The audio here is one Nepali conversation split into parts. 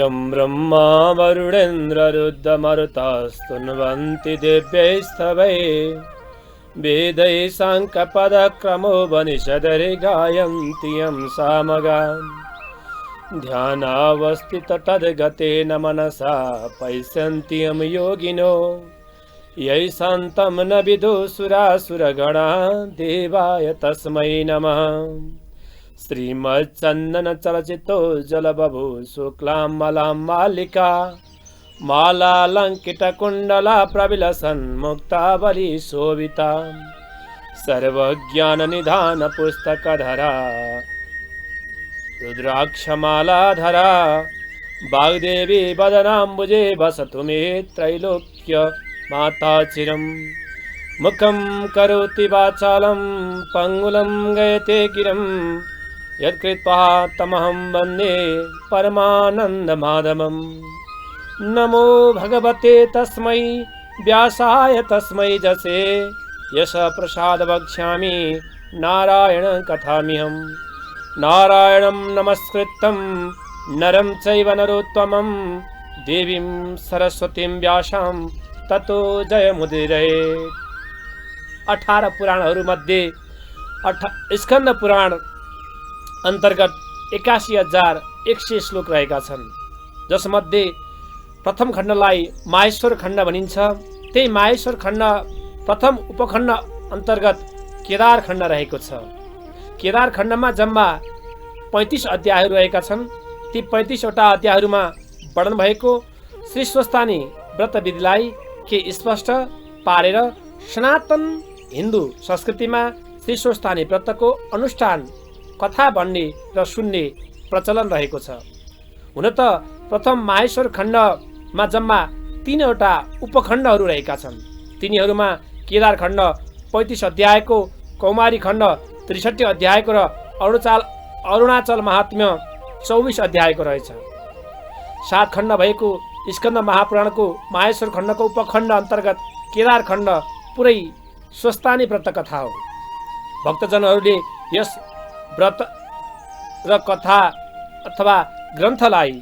यं ब्रह्मा वरुणेन्द्ररुद्रमरुतस्तुन्वन्ति दिव्यैस्तवै वेदैः साङ्ख्यपदक्रमोपनिषदरि गायन्ति यं सामगान् ध्यानावस्थिततद्गतेन मनसा पश्यन्ति यं योगिनो यैः शान्तं न विदुषुरासुरगणा देवाय तस्मै नमः। श्रीमच्चन्दनचलचितो जलबभू शुक्लां मलां मालिका मालालङ्कितकुण्डला प्रविलसन्मुक्तावली शोभिता सर्वज्ञाननिधानपुस्तकधरा रुद्राक्षमालाधरा वाग्देवी वदनाम्बुजे वसतु मे त्रैलोक्य माता चिरम्। मुखं करोति वाचालं पङ्गुलं गयते गिरं यत्कृत्वा तमहं वन्दे परमानन्दमाधवम्। नमो भगवते तस्मै व्यासाय तस्मै जसे यश प्रसाद वक्ष्यामि नारायण कथाम्यहम्। नारायणं नमस्कृतं नरं चैव नरोत्तमं देवीं सरस्वतीं व्यासां ततो जयमुदीरयेत्। 18 पुराणहरूमध्ये स्कन्द पुराण अन्तर्गत 81,100 श्लोक रहेका छन्, जसमध्ये प्रथम खण्डलाई माहेश्वर खण्ड भनिन्छ। त्यही माहेश्वर खण्ड प्रथम उपखण्ड अन्तर्गत केदार खण्ड रहेको छ। केदार खण्डमा जम्मा 35 अध्यायहरू रहेका छन्। ती 35 वटा अध्यायहरूमा वर्णन भएको श्री स्वस्थानी व्रत विधिलाई के स्पष्ट पारेर सनातन हिन्दू संस्कृतिमा श्री स्वस्थानी व्रतको अनुष्ठान कथा भन्ने र सुन्ने प्रचलन रहेको छ। हुन त प्रथम माहेश्वर खण्डमा जम्मा 3वटा उपखण्डहरू रहेका छन्। तिनीहरूमा केदार खण्ड 35 अध्यायको, कौमारी खण्ड 63 अध्यायको र अरुणाचल महात्म्य 24 अध्यायको रहेछ। 7 खण्ड भएको स्कन्द महापुराणको माहेश्वर खण्डको उपखण्ड अन्तर्गत केदार खण्ड पुरै स्वस्थानी व्रत कथा हो। भक्तजनहरूले यस व्रत र कथा अथवा ग्रन्थलाई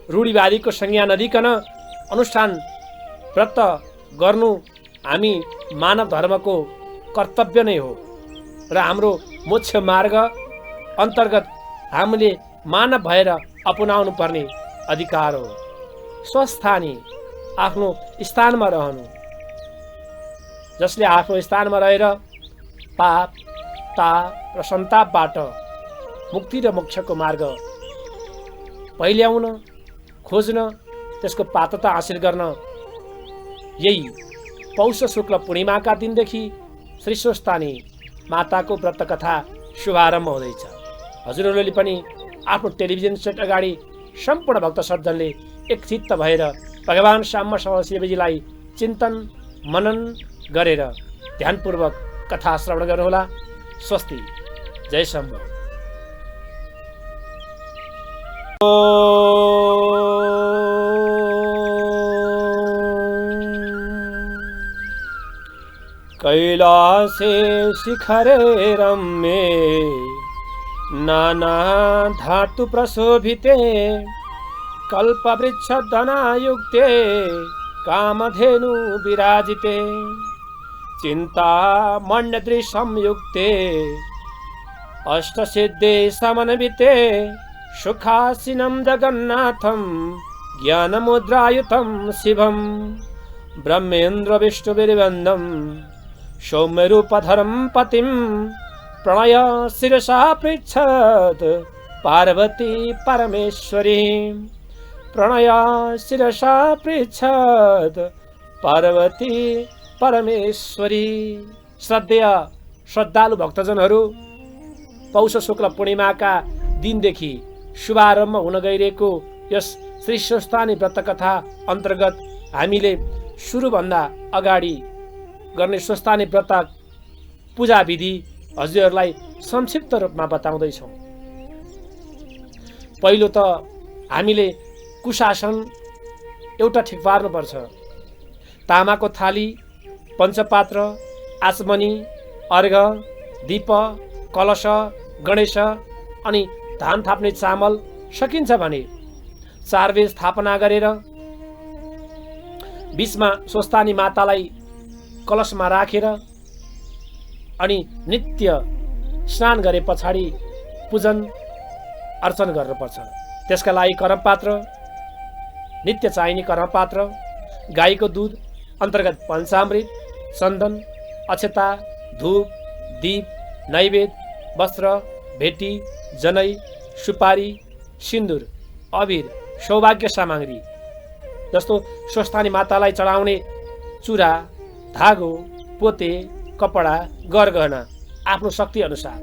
रूढिवादीको संज्ञा नदिकन अनुष्ठान व्रत गर्नु हामी मानव धर्मको कर्तव्य नै हो र हाम्रो मोक्ष मार्ग अन्तर्गत हामीले मानव भएर अपनाउनु पर्ने अधिकार हो। स्वस्थानी आफ्नो स्थानमा रहनु, जसले आफ्नो स्थानमा रहेर पाप ताप र सन्तापबाट मुक्ति र मोक्षको मार्ग पहिल्याउन खोज्न, त्यसको पात्रता हासिल गर्न यही पौष शुक्ल पूर्णिमाका दिनदेखि श्री स्वस्थानी माताको व्रत कथा शुभारम्भ हुँदैछ। हजुरहरूले पनि आफ्नो टेलिभिजन सेट अगाडि सम्पूर्ण भक्त सज्जनले एकचित्त भएर भगवान श्याम शिवजीलाई चिन्तन मनन गरेर ध्यानपूर्वक कथा श्रवण गर्नुहोला। स्वस्ति। जय शम्भो। कैलासे शिखरे रम्ये नाना धातु प्रशोभिते कल्पवृक्षधनायुक्ते कामधेनु विराजिते चिन्तामण्डद्रि संयुक्ते अष्टसिद्धे समन्विते सुखासीनं जगन्नाथं ज्ञानमुद्रायुतं शिवं ब्रह्मेन्द्र विष्णुभिर्वन्दं सौम्यरूपधरं पतिं प्रणय शिरसा पृच्छत् पार्वती परमेश्वरी। प्रणय शिरसा पृच्छत् पार्वती परमेश्वरी। श्रद्धेय श्रद्धालु भक्तजनहरू, पौष शुक्ल पूर्णिमाका दिनदेखि शुभारम्भ हुन गइरहेको यस श्री स्वस्थानी व्रत कथा अन्तर्गत हामीले सुरुभन्दा अगाडि गर्ने स्वस्थानी व्रत पूजा विधि हजुरहरूलाई संक्षिप्त रूपमा बताउँदैछौँ। पहिलो त हामीले कुशासन एउटा ठिक पार्नुपर्छ। तामाको थाली, पञ्चपात्र, आचमनी, अर्घ, दीप, कलश, गणेश अनि धान थाप्ने चामल सकिन्छ भने 4 बेर स्थापना गरेर बीचमा स्वस्थानी मातालाई कलशमा राखेर अनि नित्य स्नान गरे पछाडि पूजन अर्चन गर्नुपर्छ। त्यसका लागि कर्मपात्र, नित्य चाहिने कर्मपात्र, गाईको दुध अन्तर्गत पञ्चामृत, चन्दन, अक्षता, धूप, दीप, नैवेद्य, वस्त्र, भेटी, जनै, सुपारी, सिन्दुर, अबिर, सौभाग्य सामग्री जस्तो स्वस्थानी मातालाई चढाउने चुरा, धागो, पोते, कपडा, गरगहना आफ्नो शक्ति अनुसार।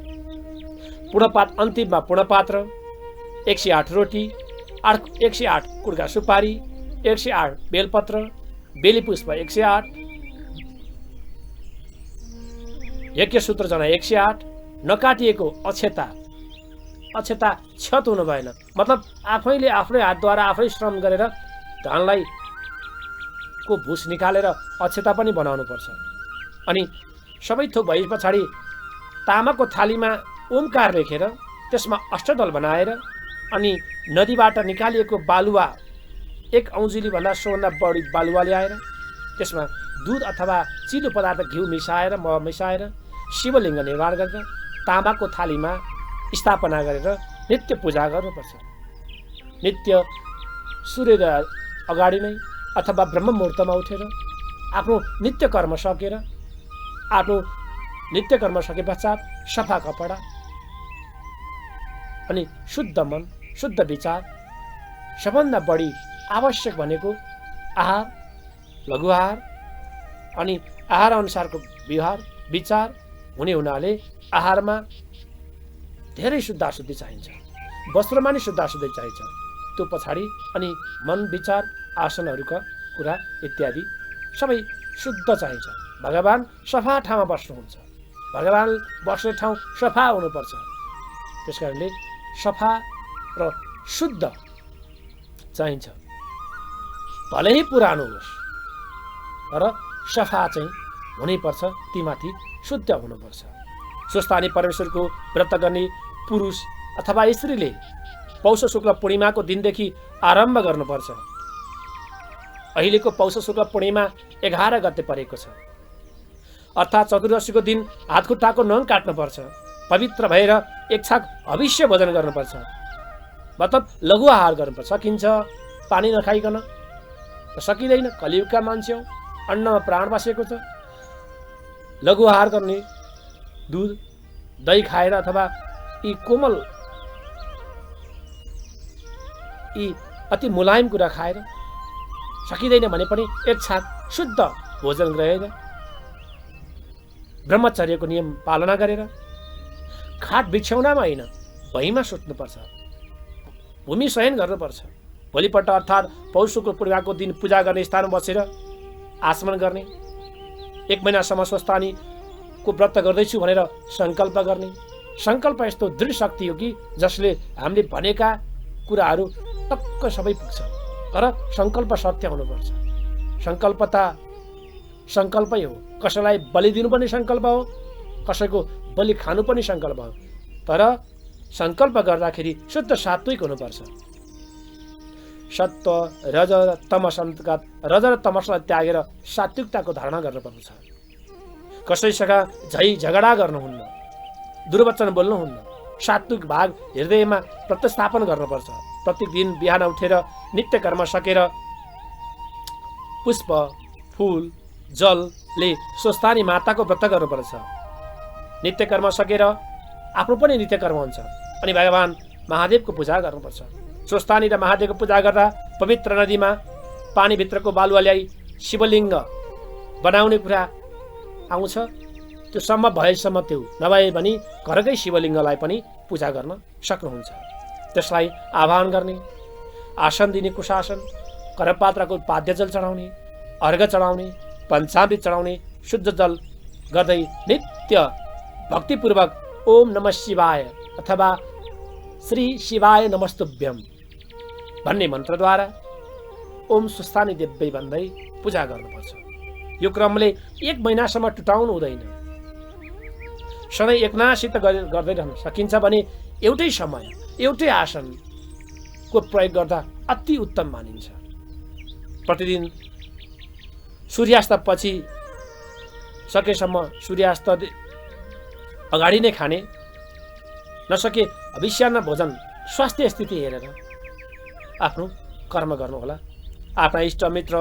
पूर्णपात अन्तिममा पूर्णपात्र, 108 रोटी, 108 कुड्का सुपारी, 108 बेलपत्र, बेलीपुष्प 108, यज्ञसूत्र जना 108, नकाटिएको अक्षता क्षत हुनु भएन, मतलब आफैले आफ्नै हातद्वारा आफै श्रम गरेर धानलाई को भुस निकालेर अक्षता पनि बनाउनु पर्छ। अनि सबै थोक भए पछाडि तामाको थालीमा ओमकार लेखेर त्यसमा अष्टदल बनाएर अनि नदीबाट निकालिएको बालुवा 1 औँजुली भन्दा सोभन्दा बढी बालुवा ल्याएर त्यसमा दूध अथवा चिलो पदार्थ घिउ मिसाएर मह मिसाएर शिवलिङ्ग निर्माण गरेर तामाको थालीमा स्थापना गरेर नित्य पूजा गर्नुपर्छ। नित्य सूर्योदय अगाडि नै अथवा ब्रह्म मुहूर्तमा उठेर आफ्नो नित्य कर्म सके पश्चात सफा कपडा अनि शुद्ध मन, शुद्ध विचार, सबभन्दा बढी आवश्यक भनेको आहार, लघु आहार अनि आहार अनुसारको व्यवहार विचार हुने हुनाले आहारमा धेरै शुद्धाशुद्धि चाहिन्छ, वस्त्रमा नि शुद्धाशुद्धि चाहिन्छ। त्यो पछाडि अनि मन, विचार, आसनहरूका कुरा इत्यादि सबै शुद्ध चाहिन्छ। भगवान सफा ठाउँमा बस्नुहुन्छ, भगवान बस्ने ठाउँ सफा हुनुपर्छ। त्यसकारणले सफा र शुद्ध चाहिन्छ। भलै पुरानो होस् तर सफा चाहिँ हुनैपर्छ, तीमाथि शुद्ध हुनुपर्छ। स्वस्थानी परमेश्वरको व्रत गर्ने पुरुष अथवा स्त्रीले पौष शुक्ल पूर्णिमाको दिनदेखि आरम्भ गर्नुपर्छ। अहिलेको पौष शुक्ल पूर्णिमा 11 गते परेको छ, अर्थात् चतुर्दशीको दिन हातखुट्टाको नङ काट्नुपर्छ, पवित्र भएर एक छाक हविष्य भोजन गर्नुपर्छ, मतलब लघु आहार गर्नुपर्छ। सकिन्छ पानी नखाइकन सकिँदैन, कलियुगका मान्छे हौ, अन्नमा प्राण बसेको छ। लघु आहार गर्ने, दूध दही खाएर अथवा यी कोमल यी अति मुलायम कुरा खाएर सकिँदैन भने पनि एक छाक शुद्ध भोजन गरेर ब्रह्मचर्यको नियम पालना गरेर खाट बिछ्याउनामा होइन भुइँमा सुत्नुपर्छ, भूमि शयन गर्नुपर्छ। भोलिपल्ट अर्थात् पौष शुक्ल पूर्णिमाको दिन पूजा गर्ने स्थानमा बसेर आचमन गर्ने, 1 महिनासम्म स्वस्थानीको व्रत गर्दैछु भनेर सङ्कल्प गर्ने। सङ्कल्प यस्तो दृढ शक्ति हो कि जसले हामीले भनेका कुराहरू टक्क सबै पुग्छ। तर सङ्कल्प सत्य हुनुपर्छ। सङ्कल्प त सङ्कल्पै हो, कसैलाई बलि दिनु पनि सङ्कल्प हो, कसैको बलि खानु पनि सङ्कल्प हो। तर सङ्कल्प गर्दाखेरि शुद्ध सात्विक हुनुपर्छ। सत्व रज र तमस अन्तर्गत रज र तमसलाई त्यागेर सात्विकताको धारणा गर्नुपर्छ। कसैसँग झगडा गर्नुहुन्न, दुर्वचन बोल्नुहुन्न, सात्विक भाग हृदयमा प्रतिस्थापन गर्नुपर्छ। प्रत्येक दिन बिहान उठेर नित्य कर्म सकेर पुष्प, फूल, जलले स्वस्थानी माताको व्रत गर्नुपर्छ। नित्य कर्म सकेर आफ्नो पनि नित्य कर्म हुन्छ अनि भगवान महादेवको पूजा गर्नुपर्छ। स्वस्थानी र महादेवको पूजा गर्दा पवित्र नदीमा पानीभित्रको बालुवा ल्याई शिवलिङ्ग बनाउने कुरा आउँछ। त्यो सम्भव भएसम्म त्यो नभए भने घरकै शिवलिङ्गलाई पनि पूजा गर्न सक्नुहुन्छ। त्यसलाई आह्वान गर्ने, आसन दिने कुशासन, करपात्रको पाद्य जल चढाउने, अर्घ चढाउने, पञ्चामृत चढाउने, शुद्ध जल गर्दै नित्य भक्तिपूर्वक ओम नमः शिवाय अथवा श्री शिवाय नमस्तुभ्यम भन्ने मन्त्रद्वारा ओम स्वस्थानी देव्यै भन्दै पूजा गर्नुपर्छ। यो क्रमले 1 महिनासम्म टुटाउनु हुँदैन। सधैँ एकनासित गर्दै रहन सकिन्छ भने एउटै समय, एउटै आसन को प्रयोग गर्दा अति उत्तम मानिन्छ। प्रतिदिन सूर्यास्तपछि सकेसम्म सूर्यास्त अगाडि नै खाने, नसके अभिष्यान्न भोजन स्वास्थ्य स्थिति हेरेर आफ्नो कर्म गर्नुहोला। आफ्ना इष्टमित्र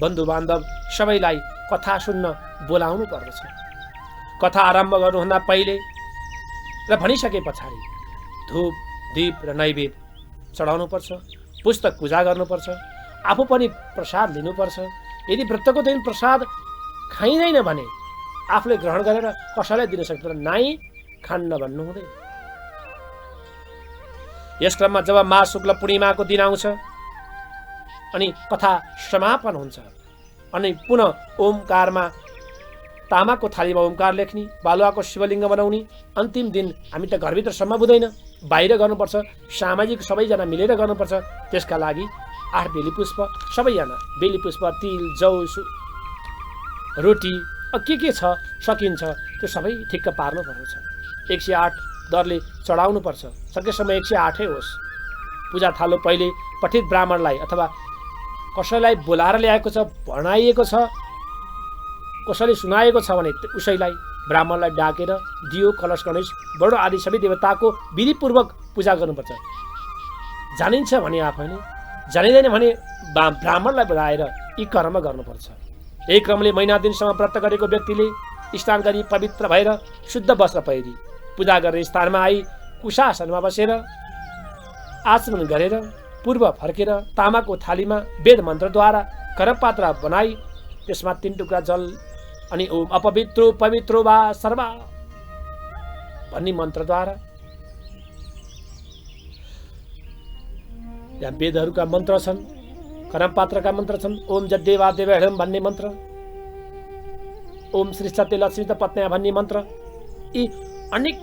बन्धुबान्धव सबैलाई कथा सुन्न बोलाउनु पर्दछ। कथा आरम्भ गर्नुभन्दा पहिले र भनिसके पछाडि धूप दीप र नैवेद्य चढाउनुपर्छ, पुस्तक पूजा गर्नुपर्छ, आफू पनि प्रसाद लिनुपर्छ। यदि व्रतको दिन प्रसाद खाइँदैन भने आफूले ग्रहण गरेर कसैलाई दिन सक्दैन, नाइ खान्न भन्नु हुँदैन। यस क्रममा जब माघ शुक्ल पूर्णिमाको दिन आउँछ अनि कथा समापन हुन्छ अनि पुनः ओमकारमा तामाको थालीमा ओमकार लेख्ने, बालुवाको शिवलिङ्ग बनाउने। अन्तिम दिन हामी त घरभित्र सम्भव हुँदैन, बाहिर गर्नुपर्छ, सामाजिक सबैजना मिलेर गर्नुपर्छ। त्यसका लागि 8 बेली पुष्प, सबैजना बेली पुष्प, तिल, जौ, रोटी के छ सकिन्छ त्यो सबै ठिक्क पार्नु पर्छ। 108 दरले चढाउनु पर्छ, सकेसम्म 108 होस्। पूजा थालो पहिले पठित ब्राह्मणलाई अथवा कसैलाई बोलाएर ल्याएको छ, भनाइएको छ, कसैले सुनाएको छ भने उसैलाई ब्राह्मणलाई डाकेर दियो, कलश, गणेश, बडो आदि सबै देवताको विधिपूर्वक पूजा गर्नुपर्छ। जानिन्छ भने आफैले, जानिँदैन भने ब्राह्मणलाई बोलाएर यी कर्म गर्नुपर्छ। यही क्रमले महिना दिनसम्म व्रत गरेको व्यक्तिले स्नान गरी पवित्र भएर शुद्ध वस्त्र पहिरी पूजा गर्ने स्थानमा आई कुशासनमा बसेर आचमन गरेर पूर्व फर्केर तामाको थालीमा वेद मन्त्रद्वारा करपात्र बनाई त्यसमा 3 टुक्रा जल अनि ओम अपवित्रो पवित्रो वा सर्वा भन्ने मन्त्रद्वारा, यहाँ वेदहरूका मन्त्र छन्, करमपात्रका मन्त्र छन्। ओम जद्देवा देवहृम भन्ने मन्त्र, ओम श्री सत्य लक्ष्मी त पत्न्या भन्ने मन्त्र, यी अनेक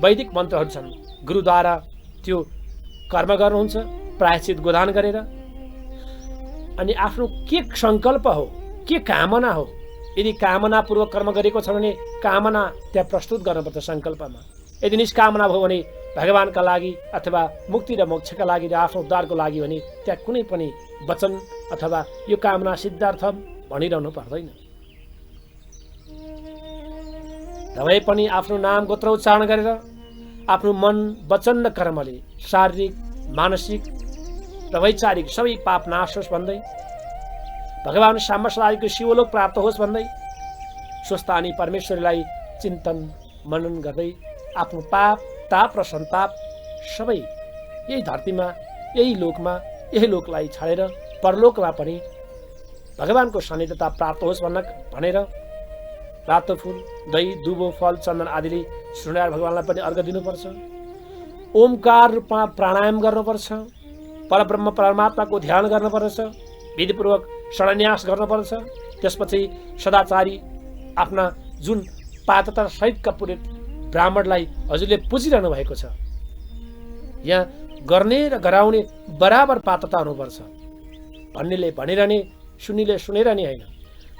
वैदिक मन्त्रहरू छन्। गुरुद्वारा त्यो कर्म गर्नुहुन्छ, प्रायश्चित गोदान गरेर। अनि आफ्नो के सङ्कल्प हो, के कामना हो, यदि कामनापूर्वक कर्म गरेको छ भने कामना त्यहाँ प्रस्तुत गर्नुपर्छ सङ्कल्पमा। यदि निष्कामना भयो भने भगवानका लागि अथवा मुक्ति र मोक्षका लागि र आफ्नो उद्धारको लागि भने त्यहाँ कुनै पनि वचन अथवा यो कामना सिद्धार्थ भनिरहनु पर्दैन। तपाईँ पनि आफ्नो नाम गोत्र उच्चारण गरेर आफ्नो मन वचन र कर्मले शारीरिक, मानसिक र वैचारिक सबै पाप नाश होस् भन्दै, भगवान साम्बसदायको शिवलोक प्राप्त होस् भन्दै स्वस्थ अनि परमेश्वरलाई चिन्तन मनन गर्दै आफ्नो पाप ताप र सन्ताप सबै यही धरतीमा, यही लोकमा, यही लोकलाई छाडेर परलोकमा पनि भगवानको सान्निध्यता प्राप्त होस् भनेर रातो फुल, दही, दुबो, फल, चन्दन आदिले सूर्यनारायण भगवानलाई पनि अर्घ दिनुपर्छ। ओमकार रूपमा प्राणायाम गर्नुपर्छ, परब्रह्म परमात्माको ध्यान गर्नुपर्छ, विधिपूर्वक षडान्यास गर्नुपर्छ। त्यसपछि सदाचारी आफ्ना जुन पात्रता सहितका पुरोहित ब्राह्मणलाई हजुरले पुजिरहनु भएको छ, यहाँ गर्ने र गराउने बराबर पात्रता हुनुपर्छ। भन्नेले भनिरहने, सुन्नेले सुनेरहने होइन।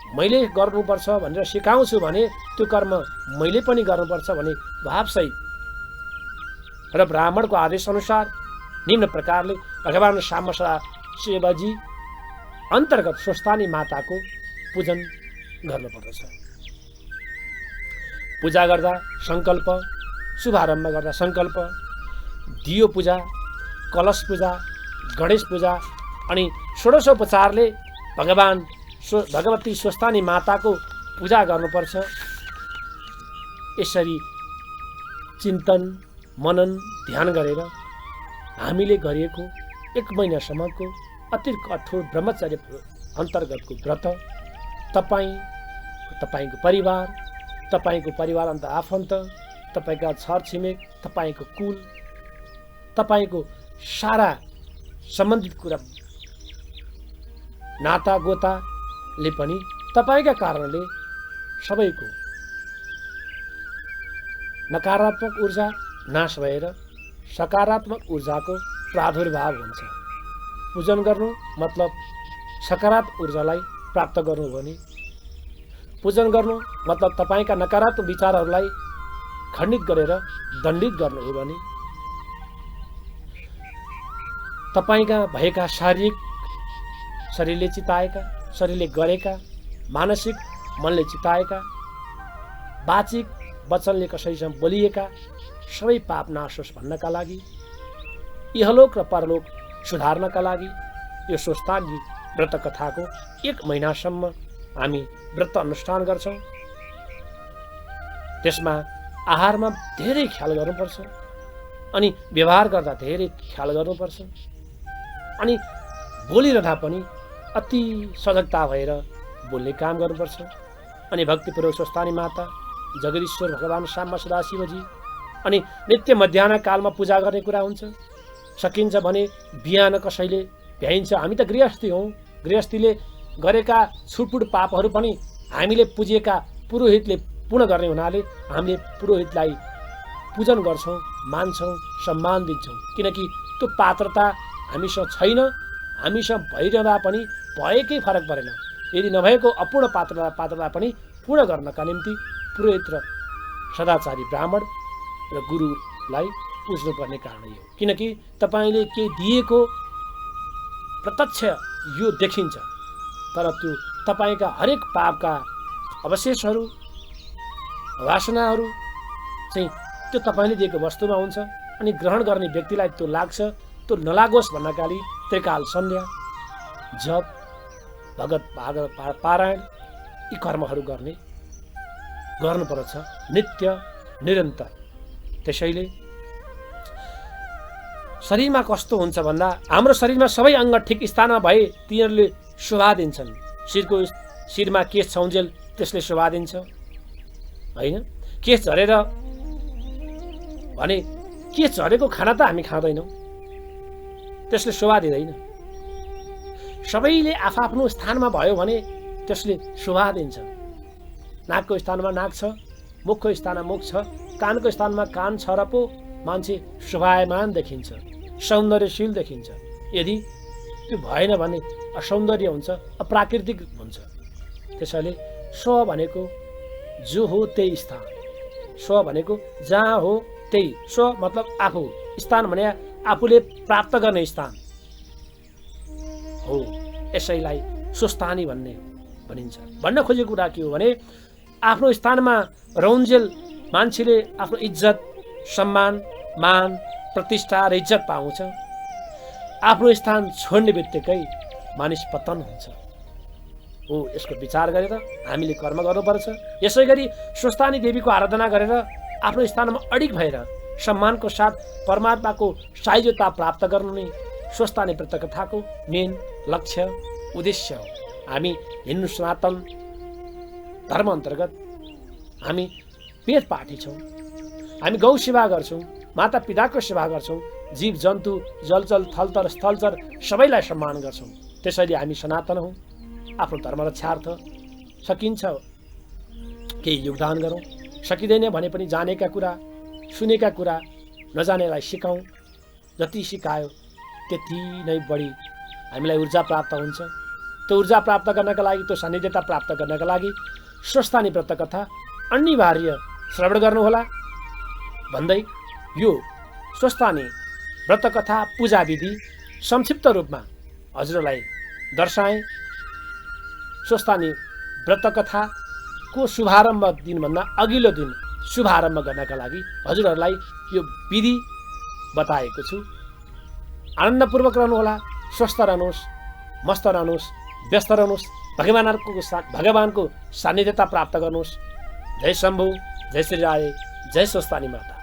मैले गर्नुपर्छ भनेर सिकाउँछु भने त्यो कर्म मैले पनि गर्नुपर्छ भने भावसहित र ब्राह्मणको आदेश अनुसार निम्न प्रकारले भगवान साम्बसदा शिवजी अन्तर्गत स्वस्थानी माताको पूजन गर्नुपर्दछ। पूजा गर्दा सङ्कल्प, शुभारम्भ गर्दा सङ्कल्प, दियो पूजा, कलश पूजा, गणेश पूजा अनि षोडशोपचारले भगवती स्वस्थानी माताको पूजा गर्नुपर्छ। यसरी चिन्तन मनन ध्यान गरेर हामीले गरिएको 1 महिनासम्मको अति कठोर ब्रह्मचर्य अन्तर्गतको व्रत तपाईँको परिवार, तपाईँको परिवार अन्त आफन्त, तपाईँका छरछिमेक, तपाईँको कुल, तपाईँको सारा सम्बन्धित कुरा नाता गोताले पनि तपाईँका कारणले सबैको नकारात्मक ऊर्जा नाश भएर सकारात्मक ऊर्जाको प्रादुर्भाव हुन्छ। पूजन गर्नु मतलब सकारात्मक ऊर्जालाई प्राप्त गर्नु भने, पूजन गर्नु मतलब तपाईँका नकारात्मक विचारहरूलाई खण्डित गरेर दण्डित गर्नु हो भने, तपाईका भएका शरीरले चिताएका, शरीरले गरेका, मानसिक मनले चिताएका, वाचिक वचनले कसैसँग बोलिएका सबै पाप नाश होस् भन्नका लागि, इहलोक र परलोक सुधार्नका लागि यो स्वस्थानी व्रत कथाको 1 महिनासम्म हामी व्रत अनुष्ठान गर्छौँ। त्यसमा आहारमा धेरै ख्याल गर्नुपर्छ, अनि व्यवहार गर्दा धेरै ख्याल गर्नुपर्छ, अनि बोलिरहँदा पनि अति सजगता भएर बोल्ने काम गर्नुपर्छ। अनि भक्तिपूर्वक स्वस्थानी माता जगदीश्वर भगवान श्यामा सदाशिवजी अनि नित्य मध्याह्न कालमा पूजा गर्ने कुरा हुन्छ। सकिन्छ भने बिहान कसैले भ्याइन्छ, हामी त गृहस्थी हौँ, गृहस्थीले गरेका छुटपुट पापहरू पनि हामीले पुजेका पुरोहितले पूर्ण गर्ने हुनाले हामीले पुरोहितलाई पूजन गर्छौँ, मान्छौँ, सम्मान दिन्छौँ। किनकि त्यो पात्रता हामीसँग छैन, हामीसँग भइरहँदा पनि भएकै फरक परेन। यदि नभएको अपूर्ण पात्रता पनि पूर्ण गर्नका निम्ति पुरोहित र सदाचारी ब्राह्मण र गुरुलाई पुज्नुपर्ने कारण यो। किनकि तपाईँले के दिएको प्रत्यक्ष यो देखिन्छ, तर त्यो तपाईँका हरेक पापका अवशेषहरू, वासनाहरू चाहिँ त्यो तपाईँले दिएको वस्तुमा हुन्छ। अनि ग्रहण गर्ने व्यक्तिलाई त्यो लाग्छ, त्यो नलागोस् भन्नका लागि त्रिकाल सन्ध्या, जप, भगवत भागवत पारायण यी कर्महरू गर्नुपर्छ नित्य निरन्तर। त्यसैले शरीरमा कस्तो हुन्छ भन्दा हाम्रो शरीरमा सबै अङ्ग ठिक स्थानमा भए तिनीहरूले शोभा दिन्छन्। शिरमा केश छौन्जेल त्यसले शोभा दिन्छ होइन। केश झरेर भने केश झरेको खाना त हामी खाँदैनौँ, त्यसले शोभा दिँदैन। सबैले आफ्नो स्थानमा भयो भने त्यसले शोभा दिन्छ। नाकको स्थानमा नाक छ, मुखको स्थानमा मुख छ, कानको स्थानमा कान छ र पो मान्छे शोभायमान देखिन्छ, सौन्दर्यशील देखिन्छ। यदि त्यो भएन भने असौन्दर्य हुन्छ, अप्राकृतिक हुन्छ। त्यसैले स्व भनेको जो हो त्यही स्थान, स्व भनेको जहाँ हो त्यही, स्व मतलब आफू, स्थान भने आफूले प्राप्त गर्ने स्थान हो। यसैलाई स्वस्थानी भनिन्छ। भन्न खोजेको कुरा के हो भने आफ्नो स्थानमा रौन्जेल मान्छेले आफ्नो इज्जत, सम्मान, मान, प्रतिष्ठा र इज्जत पाउँछ। आफ्नो स्थान छोड्ने बित्तिकै मानिस पतन हुन्छ हो। यसको विचार गरेर हामीले कर्म गर्नुपर्छ। यसै गरी स्वस्थानी देवीको आराधना गरेर आफ्नो स्थानमा अडिग भएर सम्मानको साथ परमात्माको सायुज्यता प्राप्त गर्नु नै स्वस्थानी व्रत कथाको मेन लक्ष्य उद्देश्य हो। हामी हिन्दू सनातन धर्म अन्तर्गत हामी वेद पाठी छौँ, हामी गौ सेवा गर्छौँ, माता पिताको सेवा गर्छौँ, जीव जन्तु जलचर थलचर स्थलचर सबैलाई सम्मान गर्छौँ। त्यसैले हामी सनातन हौँ। आफ्नो धर्म रक्षार्थ सकिन्छ केही योगदान गरौँ, सकिँदैन भने पनि जानेका कुरा, सुनेका कुरा नजानेलाई सिकाउँ। जति सिकायो त्यति नै बढी हामीलाई ऊर्जा प्राप्त हुन्छ। त्यो ऊर्जा प्राप्त गर्नका लागि, त्यो सान्निध्यता प्राप्त गर्नका लागि स्वस्थानी व्रत कथा अनिवार्य श्रवण गर्नुहोला भन्दै यो स्वस्थानी व्रत कथा पूजा विधि संक्षिप्त रूपमा हजुरलाई दर्शाएँ। स्वस्थानी व्रत कथाको शुभारम्भ दिनभन्दा अघिल्लो दिन शुभारम्भ गर्नका लागि हजुरहरूलाई यो विधि बताएको छु। आनन्दपूर्वक रहनुहोला, स्वस्थ रहनुहोस्, मस्त रहनुहोस्, व्यस्त रहनुहोस्, भगवानको सान्निध्यता प्राप्त गर्नुहोस्। जय शम्भु, जय श्री राय, जय स्वस्थानी माता।